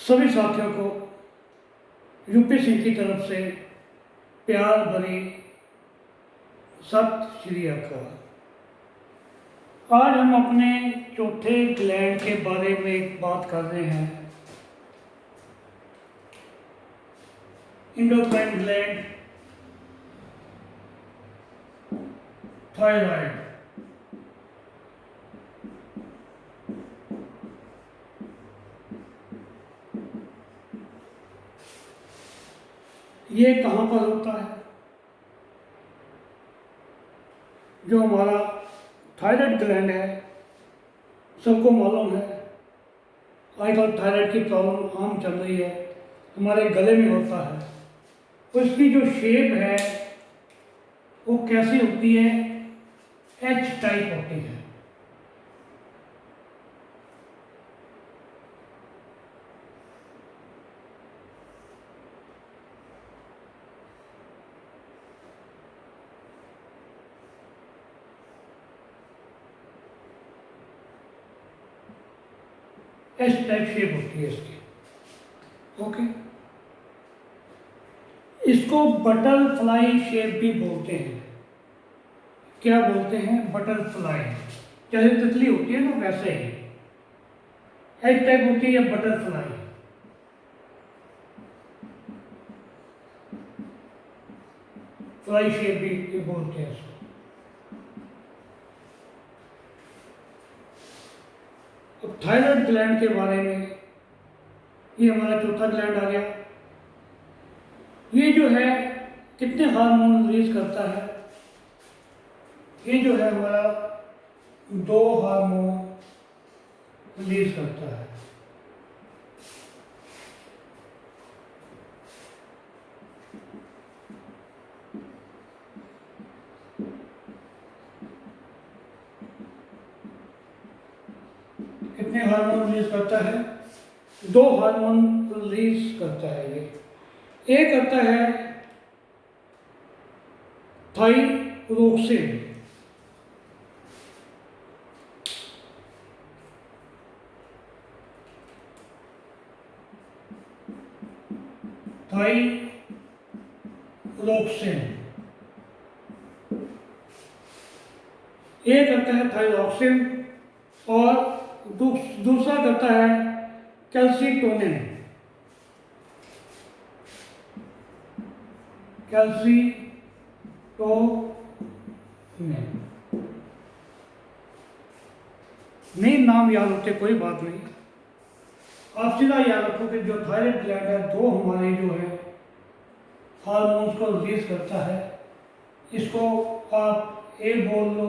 सभी साथियों को यूपी सिंह की तरफ से प्यार भरी सत श्री अकाल। आज हम अपने चौथे ग्लैंड के बारे में एक बात कर रहे हैं, इंडोक्राइन ग्लैंड, थायराइड। ये कहाँ पर होता है? जो हमारा थायराइड ग्लैंड है, सबको मालूम है आजकल थायराइड की प्रॉब्लम आम चल रही है, हमारे गले में होता है। तो इसकी जो शेप है वो कैसी होती है? एच टाइप होती है। एच टाइप शेप होती है इसकी। ओके, इसको बटरफ्लाई शेप भी बोलते हैं। क्या बोलते हैं? बटरफ्लाई। जैसे तितली होती है ना, वैसे ही एच टाइप होती है बटरफ्लाई। फ्लाई शेप भी बोलते हैं इसको। अब थायराइड ग्लैंड के बारे में, ये हमारा चौथा ग्लैंड आ गया। ये जो है कितने हार्मोन रिलीज करता है? ये जो है हमारा 2 हार्मोन रिलीज करता है। कितने हार्मोन रिलीज करता है? 2 हार्मोन रिलीज करता है ये। एक आता है थाइरोक्सिन, थाइरोक्सिन। एक आता है थाइरोक्सिन और दूसरा करता है कैल्सीटोनिन। नहीं नाम याद होते कोई बात नहीं, आप सीधा याद रखो कि जो थायराइड ग्लैंड है 2 हमारे जो है हार्मोन्स को रिलीज करता है। इसको आप ए बोल लो,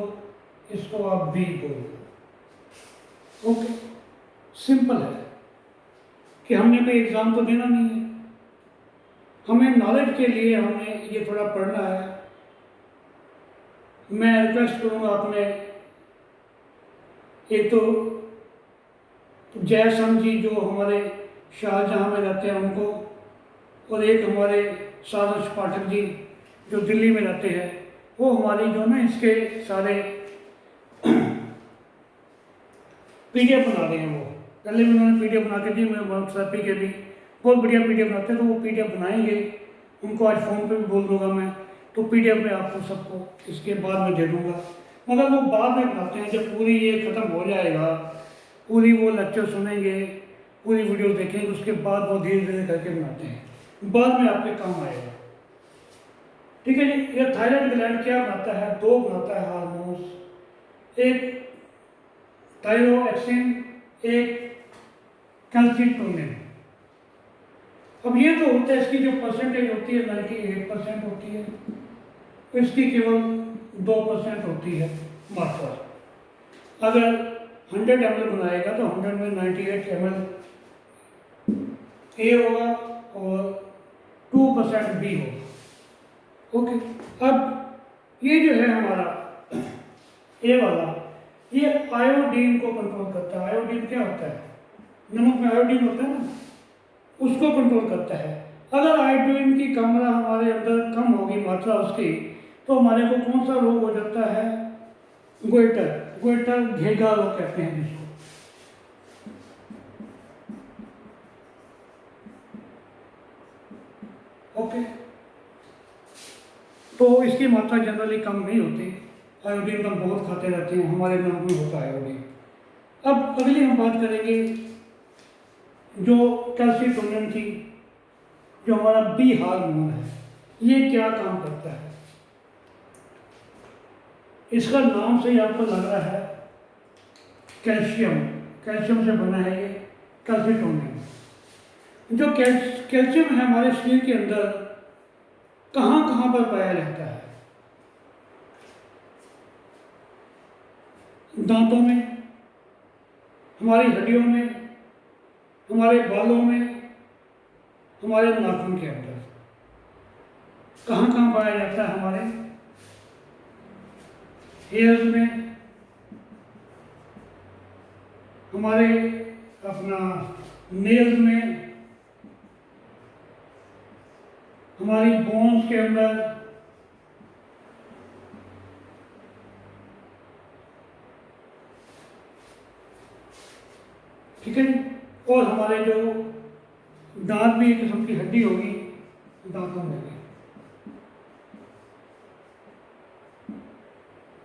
इसको आप बी बोल लो। ओके, सिंपल है कि हमने कोई एग्जाम तो देना नहीं है, हमें नॉलेज के लिए हमने ये थोड़ा पढ़ना है। मैं रिक्वेस्ट करूँगा अपने एक तो जयसम जी जो हमारे शाहजहाँ में रहते हैं उनको, और एक हमारे सारस पाठक जी जो दिल्ली में रहते हैं, वो हमारी जो ना इसके सारे पीडीएफ बना रहे हैं। वो पहले भी उन्होंने पीडीएफ बना के दी, मैं व्हाट्सएप के भी बहुत बढ़िया पीडीएफ बनाते हैं, तो वो पीडीएफ बनाएंगे। उनको आज फ़ोन पे भी बोल दूंगा मैं, तो पीडीएफ में आपको सबको इसके बाद में दे दूंगा। मगर वो बाद में बनाते हैं, जब पूरी ये ख़त्म हो जाएगा, पूरी वो लेक्चर सुनेंगे, पूरी वीडियो देखेंगे, उसके बाद वो धीरे धीरे करके बनाते हैं, बाद में आपके काम आएगा। ठीक है जी। ये थायराइड ग्लैंड क्या बनाता है? 2 बनाता है हार्मोन्स, एक थायरोक्सिन, एक कैल्सीटोनिन। अब ये तो होता है, इसकी जो परसेंटेज होती है 98% होती है, इसकी केवल 2% होती है मात्रा। अगर 100 ml बनाएगा तो 100 में 98 ml ए होगा और 2% बी होगा। ओके, अब ये जो है हमारा ए वाला, ये आयोडीन को कंट्रोल करता है। आयोडीन क्या होता है? नमक में आयोडीन होता है ना, उसको कंट्रोल करता है। अगर आयोडीन की मात्रा हमारे अंदर कम होगी, मात्रा उसकी, तो हमारे को कौन सा रोग हो जाता है? गोइटर घेगा रोग कहते हैं जिसको। तो इसकी मात्रा जनरली कम नहीं होती। आयोडीन तो हम बहुत खाते रहते हैं, हमारे नमक में होता है आयोडीन। अब अगली हम बात करेंगे जो कैल्सीटोनिन थी, जो हमारा बी हार्मोन है, ये क्या काम करता है। इसका नाम से ही आपको लग रहा है कैल्शियम, कैल्शियम से बना है ये कैल्सीटोनिन। जो कैल्शियम है हमारे शरीर के अंदर कहाँ कहाँ पर पाया जाता है? दांतों में, हमारी हड्डियों में, हमारे बालों में, हमारे नाखून के अंदर। कहाँ कहाँ पाया जाता है? हमारे हेयर्स में, हमारे अपना नेल्स में, हमारी बोन्स के अंदर, ठीक है जी। और हमारे जो दांत भी एक किस्म की हड्डी होगी, दांतों में भी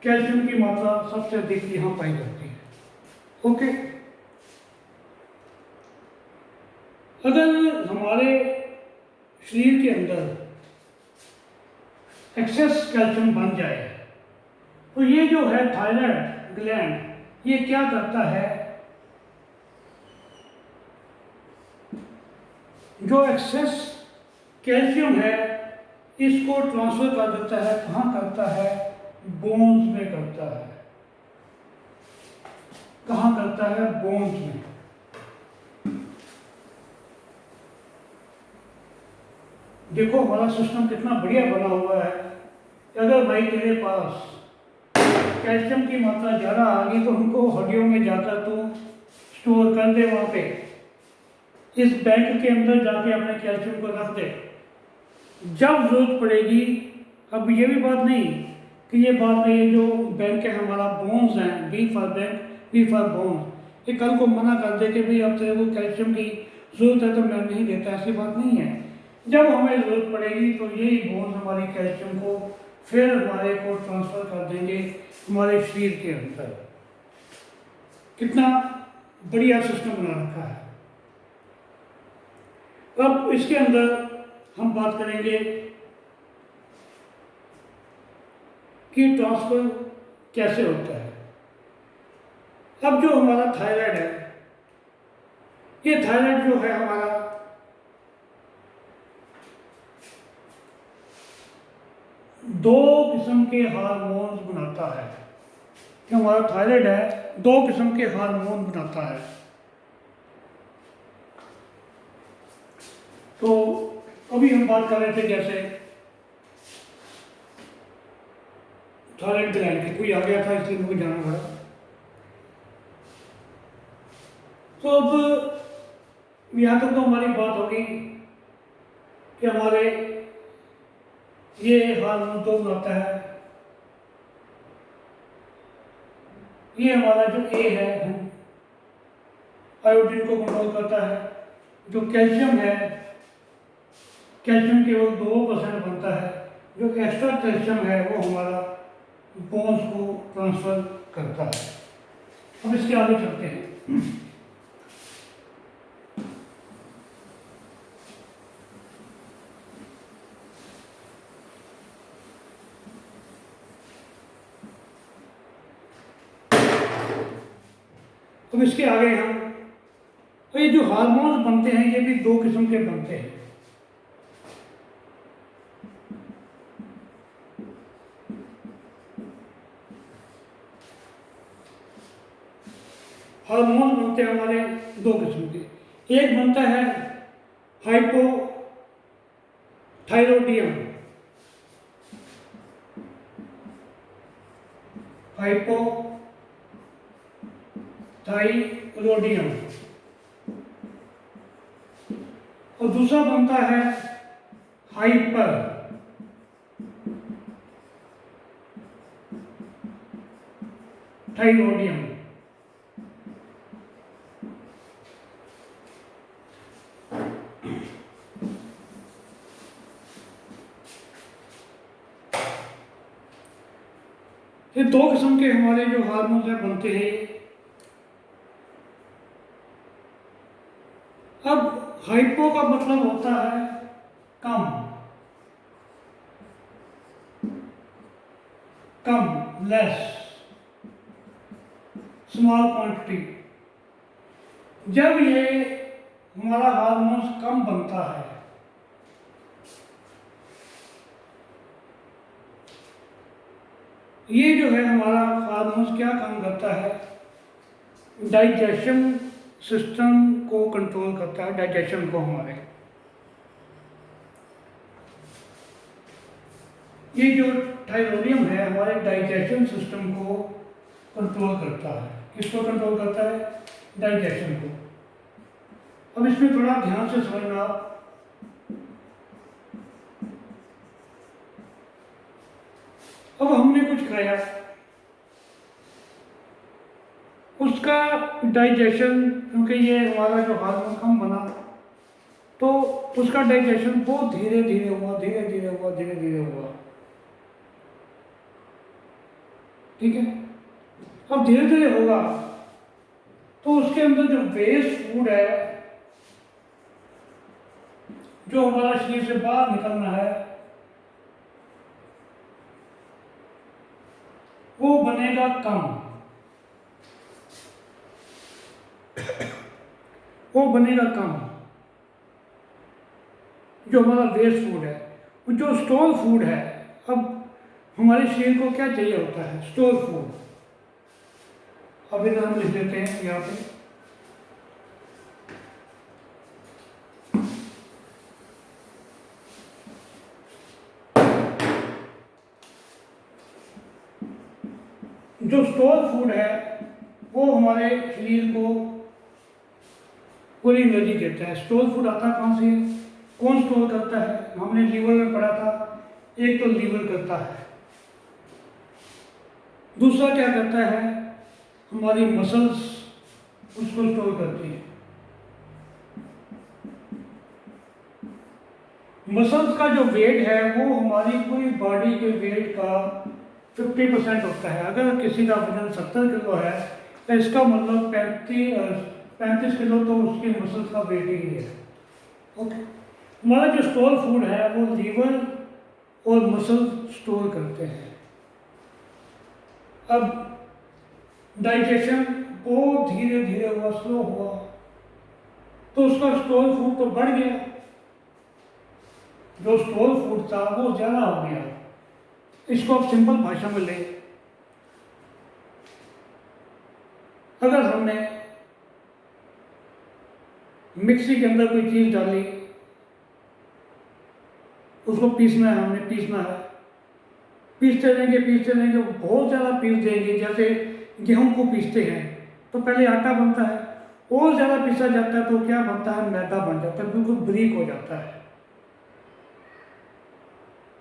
कैल्शियम की मात्रा सबसे अधिक यहाँ पाई जाती है। ओके, अगर हमारे शरीर के अंदर एक्सेस कैल्शियम बन जाए तो ये जो है थायराइड ग्लैंड, ये क्या करता है? जो एक्सेस कैल्शियम है इसको ट्रांसफर कर देता है। कहाँ करता है? बोन्स में करता है। कहाँ करता है? बोन्स में। देखो हमारा सिस्टम कितना बढ़िया बना हुआ है। अगर भाई तेरे पास कैल्शियम की मात्रा ज़्यादा आ गई तो उनको हड्डियों में जाकर तू स्टोर कर दे, वहाँ पे इस बैंक के अंदर जाके अपने कैल्शियम को रख दे। जब जरूरत पड़ेगी, अब ये भी बात नहीं कि ये बात नहीं, जो बैंक है हमारा बोन्स हैं, B for bank, B for bones, ये कल को मना कर दे कि भाई अब तेरे को कैल्शियम की जरूरत है तो मैं नहीं देता, ऐसी बात नहीं है। जब हमें ज़रूरत पड़ेगी तो यही बोन्स हमारी कैल्शियम को फिर हमारे को ट्रांसफ़र कर देंगे हमारे शरीर के अंदर। कितना बढ़िया सिस्टम बना रखा है। अब इसके अंदर हम बात करेंगे कि ट्रांसफर कैसे होता है। अब जो हमारा थायराइड है, ये थायराइड जो है हमारा दो किस्म के हार्मोन्स बनाता है। जो हमारा थायराइड है दो किस्म के हार्मोन बनाता है। तो अभी हम बात कर रहे थे जैसे थायराइड ग्लैंड की, कोई आ गया था इसलिए मुझे जाना पड़ा। तो अब यहाँ तक तो हमारी बात होगी कि हमारे ये हार्मोन तो बनाता है। ये हमारा जो ए है आयोडीन को कंट्रोल करता है। जो कैल्शियम है, कैल्शियम केवल 2% बनता है। जो एक्स्ट्रा कैल्शियम है वो हमारा बोन्स को ट्रांसफर करता है। अब इसके आगे चलते हैं। अब इसके आगे हम, तो ये जो हार्मोन्स बनते हैं ये भी दो किस्म के बनते हैं। हार्मोन बनते हैं हमारे दो किस्म के। एक बनता है हाइपोथायरॉयडियम, हाइपोथायरॉयडियम, और दूसरा बनता है हाइपर थायरॉयडियम। किस्म के हमारे जो हार्मोन्स हैं बनते हैं। अब हाइपो का मतलब होता है कम, कम, लेस, स्मॉल क्वांटिटी। जब ये हमारा हार्मोन्स कम बनता है, ये जो है हमारा हार्मोन्स क्या काम करता है, डाइजेशन सिस्टम को कंट्रोल करता है, डाइजेशन को हमारे। ये जो थायरोडियम है हमारे डाइजेशन सिस्टम को कंट्रोल करता है। किसको कंट्रोल करता है? डाइजेशन को। अब इसमें थोड़ा ध्यान से समझना आप। अब हमने कुछ खाया, उसका डाइजेशन, क्योंकि ये हमारा जो हार्मोन कम बना, तो उसका डाइजेशन बहुत धीरे धीरे हुआ, धीरे धीरे हुआ, धीरे धीरे हुआ। ठीक है। अब धीरे धीरे होगा तो उसके अंदर जो वेस्ट फूड है, जो हमारा शरीर से बाहर निकलना है, वो बनेगा कम, वो बनेगा कम। जो हमारा वेस्ट फूड है, जो स्टोर फूड है, अब हमारे शरीर को क्या चाहिए होता है? Store food. अब इधर हम लिख देते हैं यहाँ पे, जो स्टोर फूड है वो हमारे शरीर को पूरी एनर्जी देता है। स्टोर फूड आता है कहाँ से? कौन स्टोर करता है? हमने लीवर में पढ़ा था। एक तो लीवर करता है, दूसरा क्या करता है? हमारी मसल्स उसको स्टोर करती है। मसल्स का जो वेट है वो हमारी पूरी बॉडी के वेट का 50% होता है। अगर किसी का वजन 70 किलो है तो इसका मतलब 35 किलो तो उसके मसल्स का वेट ही है। ओके। हमारा जो स्टोर फूड है वो लीवर और मसल स्टोर करते हैं। अब डाइजेशन बहुत धीरे धीरे हुआ, स्लो हुआ, तो उसका स्टोर फूड तो बढ़ गया, जो स्टोर फूड था वो ज़्यादा हो गया। इसको आप सिंपल भाषा में लें, अगर हमने मिक्सी के अंदर कोई चीज़ डाली, उसको पीसना है, हमने पीसना है, पीसते रहेंगे, बहुत ज़्यादा पीस देंगे। जैसे गेहूं को पीसते हैं तो पहले आटा बनता है, और ज़्यादा पीसा जाता है तो क्या बनता है? मैदा बन जाता है, बिल्कुल बारीक हो जाता है।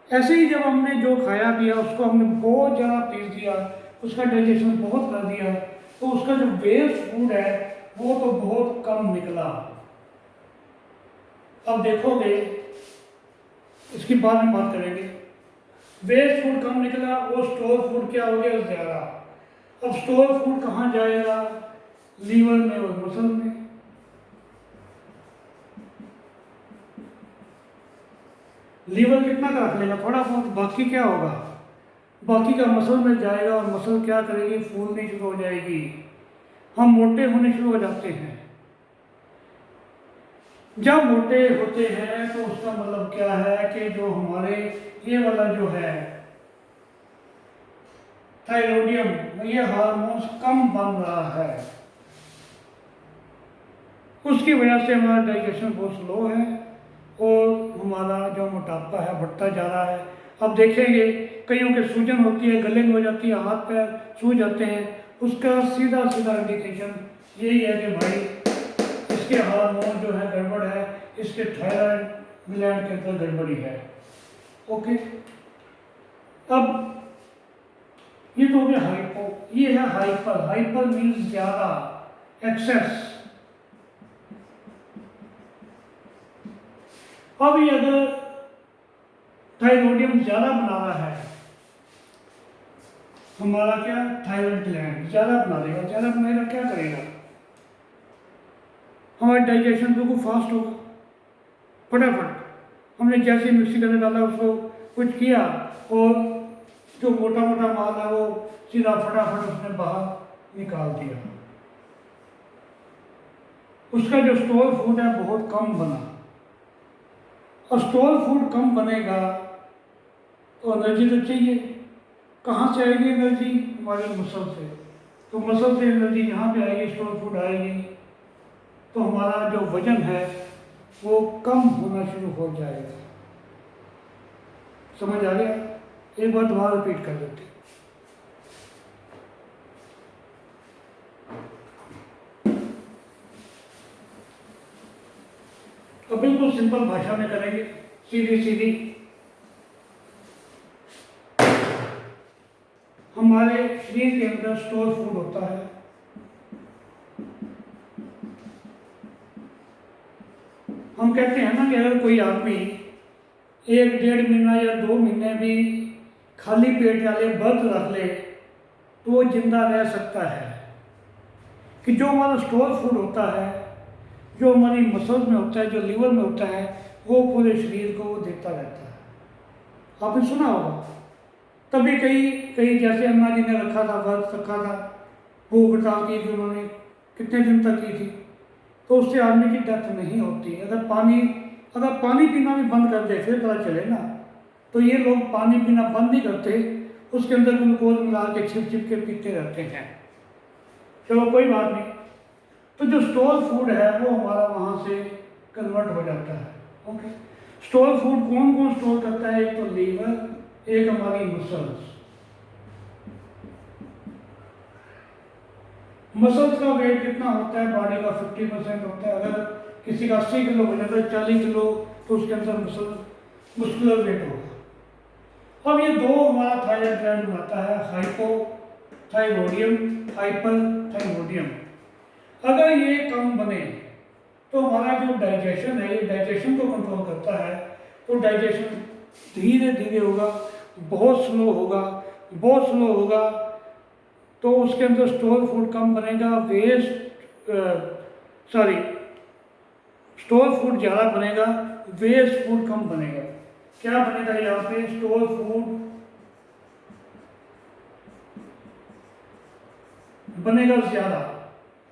ऐसे ही जब हमने जो खाया पिया उसको हमने बहुत ज़्यादा पीस दिया, उसका डाइजेशन बहुत कर दिया, तो उसका जो वेस्ट फूड है वो तो बहुत कम निकला। अब देखोगे, इसकी बाद में बात करेंगे। वेस्ट फूड कम निकला और स्टोर फूड क्या हो गया? ज़्यादा। अब स्टोर फूड कहाँ जाएगा? लीवर में और मसल में। लीवर कितना का रख लेगा? थोड़ा बहुत। बाकी क्या होगा? बाकी का मसल में जाएगा, और मसल क्या करेगी? फूलनी शुरू हो जाएगी, हम मोटे होने शुरू हो जाते हैं। जब मोटे होते हैं तो उसका मतलब क्या है कि जो हमारे ये वाला जो है थायरोडियम, ये हार्मोन्स कम बन रहा है, उसकी वजह से हमारा डाइजेशन बहुत स्लो है और हमारा जो मोटापा है बढ़ता जा रहा है। अब देखेंगे कईयों के सूजन होती है, गले में हो जाती है, हाथ पैर सूज जाते हैं, उसका सीधा सीधा इंडिकेशन यही है कि भाई इसके हार्मोन जो है गड़बड़ है, इसके थायराइड ग्लैंड के अंदर गड़बड़ी है। ओके। अब ये तो हो गया हाइपो, ये है हाइपर। हाइपर मीन्स ज़्यादा, एक्सेस। अब ये अगर थायरोडियम ज़्यादा बना रहा है हमारा क्या थायराइड ग्लैंड ज़्यादा बना देगा। ज़्यादा बनाएगा क्या करेगा, हमारा डाइजेशन बिल्कुल फास्ट होगा। फटाफट हमने जैसे मिक्सी करने डाला उसको कुछ किया और जो मोटा मोटा माल है वो सीधा फटाफट उसने बाहर निकाल दिया। उसका जो स्टोर फूड है बहुत कम बना। और स्टोर फूड कम बनेगा तो एनर्जी तो चाहिए। कहाँ से आएगी एनर्जी, हमारे मसल से। तो मसल से एनर्जी यहाँ पे आएगी, स्टोर फूड आएगी, तो हमारा जो वजन है वो कम होना शुरू हो जाएगा। समझ आ गया? एक बार दोबारा रिपीट कर देते। तो बिल्कुल सिंपल भाषा में करेंगे, सीधी सीधी। हमारे शरीर के अंदर स्टोर फूड होता है। हम कहते हैं ना कि अगर कोई आदमी 1-1.5 महीना या 2 महीने भी खाली पेट वाले व्रत रख ले तो वो जिंदा रह सकता है। कि जो हमारा स्टोर फूड होता है, जो हमारी मसल्स में होता है, जो लीवर में होता है, वो पूरे शरीर को वो देता रहता है। आपने सुना होगा। तभी कई कई जैसे अम्मा जी ने रखा था, व्रत रखा था, भूख हड़ताल की थी उन्होंने, कितने दिन तक की थी, तो उससे आदमी की डेथ नहीं होती। अगर पानी पीना भी बंद कर दे फिर पता चले ना। तो ये लोग पानी पीना बंद नहीं करते, उसके अंदर ग्लूकोज मिला के छिप छिप के पीते रहते हैं। चलो कोई बात नहीं। तो जो स्टोर फूड है वो हमारा वहाँ से कन्वर्ट हो जाता है। ओके, स्टोर फूड कौन कौन स्टोर करता है? एक तो लीवर, एक हमारी मसल्स। मसल्स का वेट कितना होता है? बॉडी का 50% होता है। अगर किसी का 80 किलो हो जाता है, 40 किलो, तो उसके अंदर मस्कुलर वेट होगा। अब ये दो हमारा थायराइड ग्लैंड बनाता है, हाइपोथायरॉयडियम, हाइपरथायरॉयडियम। अगर ये कम बने तो हमारा जो डाइजेशन है, ये डाइजेशन को कंट्रोल करता है। तो डाइजेशन धीरे धीरे होगा, बहुत स्लो होगा, बहुत स्लो होगा। तो उसके अंदर स्टोर फूड कम बनेगा, स्टोर फूड ज़्यादा बनेगा, वेस्ट फूड कम बनेगा। क्या बनेगा यहाँ पे? स्टोर फूड बनेगा ज़्यादा,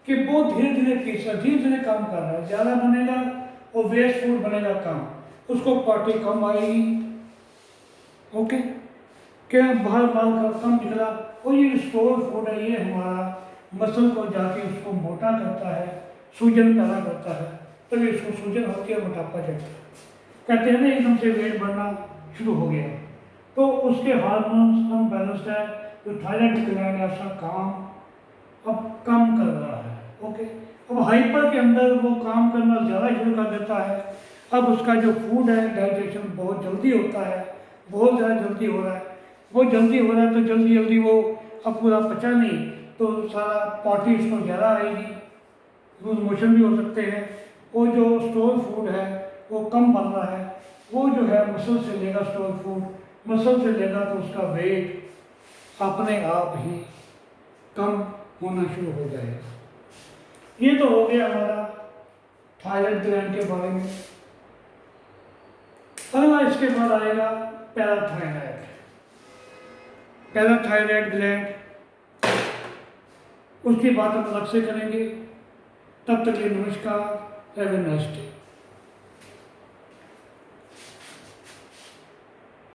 कि वो धीरे धीरे काम कर रहा है, ज़्यादा बनेगा, और वेस्ट फूड बनेगा कम, उसको पार्टी कम आएगी। ओके, क्या बाहर माल का कम निकला। और ये स्टोर फूड है, ये हमारा मसल को जाके उसको मोटा करता है, सूजन पैदा करता है, तभी उसको सूजन होती है, मोटापा चढ़ता है। कहते हैं ना एकदम से वेट बढ़ना शुरू हो गया, तो उसके हार्मोन्स अनबैलेंस्ड है। जो थायराइड ग्लैंड ऐसा काम अब कम कर रहा है। ओके, अब हाइपर के अंदर वो काम करना ज़्यादा शुरू कर देता है। अब उसका जो फूड है, डाइजेशन बहुत जल्दी होता है, बहुत ज़्यादा जल्दी हो रहा है। वो जल्दी हो रहा है तो जल्दी जल्दी वो अब पूरा पचा नहीं, तो सारा पॉटी इसको ज़्यादा आएगी, लूज मोशन भी हो सकते हैं। वो जो स्टोर फूड है वो कम बन रहा है, वो जो है मसल से लेगा स्टोर फूड, मसल से लेगा तो उसका वेट अपने आप ही कम होना शुरू हो जाएगा। ये तो हो गया हमारा थायराइड ग्लैंड के बारे में। अगला इसके बाद आएगा पैराथायराइड। पैराथायराइड ग्लैंड, उसकी बात हम अलग से करेंगे। तब तक के लिए नमस्कार, हैव ए नाइस डे।